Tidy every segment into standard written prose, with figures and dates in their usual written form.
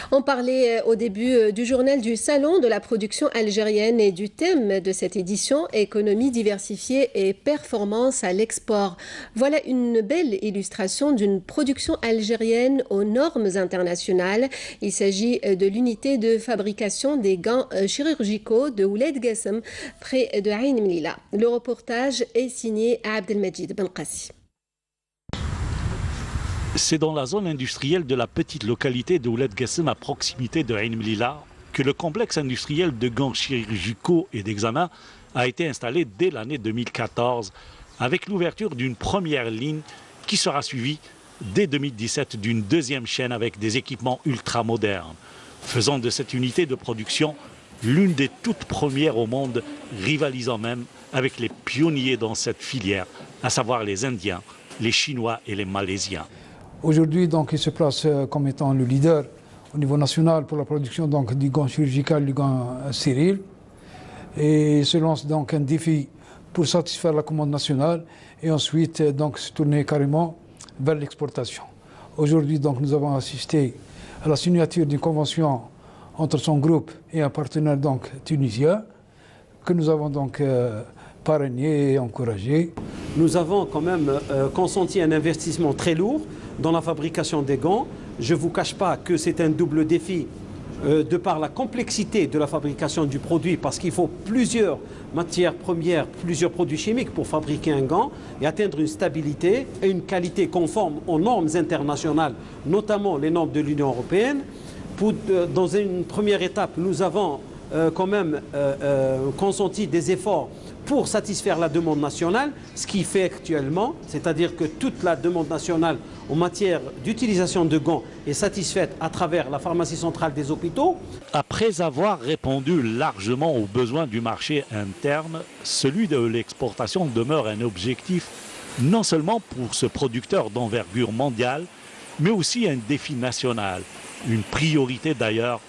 On parlait au début du journal du Salon de la production algérienne et du thème de cette édition, économie diversifiée et performance à l'export. Voilà une belle illustration d'une production algérienne aux normes internationales. Il s'agit de l'unité de fabrication des gants chirurgicaux de Ouled Gassem, près de Ain Mlila. Le reportage est signé Abdelmajid Benkassi. C'est dans la zone industrielle de la petite localité de Ouled Gassem, à proximité de Ain Mlila, que le complexe industriel de gants chirurgicaux et d'examen a été installé dès l'année 2014, avec l'ouverture d'une première ligne qui sera suivie dès 2017 d'une deuxième chaîne avec des équipements ultra-modernes, faisant de cette unité de production l'une des toutes premières au monde, rivalisant même avec les pionniers dans cette filière, à savoir les Indiens, les Chinois et les Malaisiens. Aujourd'hui, donc, il se place comme étant le leader au niveau national pour la production donc, du gant chirurgical, du gant stérile. Et il se lance donc un défi pour satisfaire la commande nationale et ensuite donc, se tourner carrément vers l'exportation. Aujourd'hui, donc, nous avons assisté à la signature d'une convention entre son groupe et un partenaire donc, tunisien que nous avons donc parrainé et encouragé. Nous avons quand même consenti un investissement très lourd dans la fabrication des gants. Je ne vous cache pas que c'est un double défi de par la complexité de la fabrication du produit, parce qu'il faut plusieurs matières premières, plusieurs produits chimiques pour fabriquer un gant et atteindre une stabilité et une qualité conforme aux normes internationales, notamment les normes de l'Union européenne. Dans une première étape, nous avons quand même consenti des efforts pour satisfaire la demande nationale, ce qui fait actuellement, c'est-à-dire que toute la demande nationale en matière d'utilisation de gants est satisfaite à travers la pharmacie centrale des hôpitaux. Après avoir répondu largement aux besoins du marché interne, celui de l'exportation demeure un objectif non seulement pour ce producteur d'envergure mondiale, mais aussi un défi national, une priorité d'ailleurs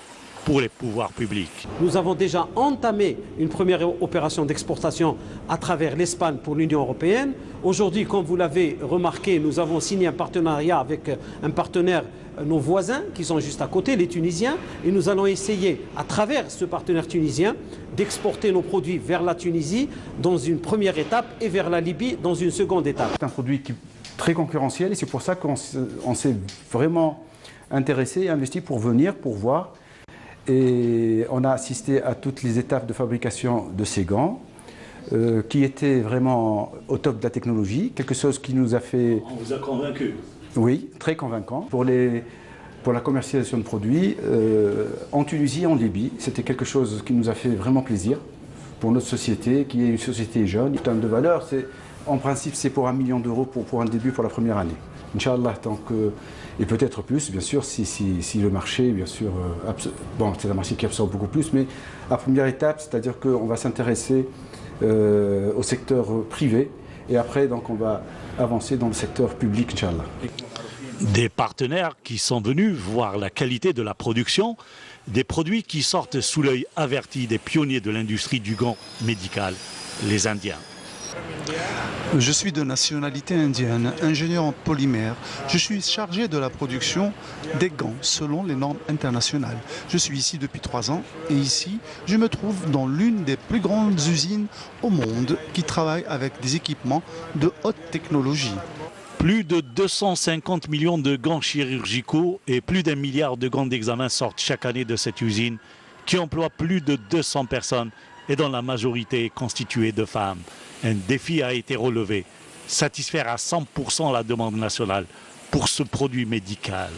pour les pouvoirs publics. Nous avons déjà entamé une première opération d'exportation à travers l'Espagne pour l'Union européenne. Aujourd'hui, comme vous l'avez remarqué, nous avons signé un partenariat avec un partenaire, nos voisins qui sont juste à côté, les Tunisiens, et nous allons essayer, à travers ce partenaire tunisien, d'exporter nos produits vers la Tunisie dans une première étape et vers la Libye dans une seconde étape. C'est un produit très concurrentiel et c'est pour ça qu'on s'est vraiment intéressé et investi pour venir, pour voir. Et on a assisté à toutes les étapes de fabrication de ces gants, qui étaient vraiment au top de la technologie, quelque chose qui nous a fait... On vous a convaincu? Oui, très convaincant. Pour la commercialisation de produits, en Tunisie et en Libye, c'était quelque chose qui nous a fait vraiment plaisir pour notre société, qui est une société jeune. En termes de valeur, en principe, c'est pour 1 million d'euros pour un début pour la première année. Inch'Allah, et peut-être plus, bien sûr, si le marché, bien sûr, bon, c'est un marché qui absorbe beaucoup plus, mais à première étape, c'est-à-dire qu'on va s'intéresser au secteur privé, et après, donc, on va avancer dans le secteur public, Inch'Allah. Des partenaires qui sont venus voir la qualité de la production, des produits qui sortent sous l'œil averti des pionniers de l'industrie du gant médical, les Indiens. Je suis de nationalité indienne, ingénieur en polymère. Je suis chargé de la production des gants selon les normes internationales. Je suis ici depuis 3 ans et ici, je me trouve dans l'une des plus grandes usines au monde qui travaille avec des équipements de haute technologie. Plus de 250 millions de gants chirurgicaux et plus d'1 milliard de gants d'examen sortent chaque année de cette usine qui emploie plus de 200 personnes et dont la majorité est constituée de femmes. Un défi a été relevé, satisfaire à 100% la demande nationale pour ce produit médical.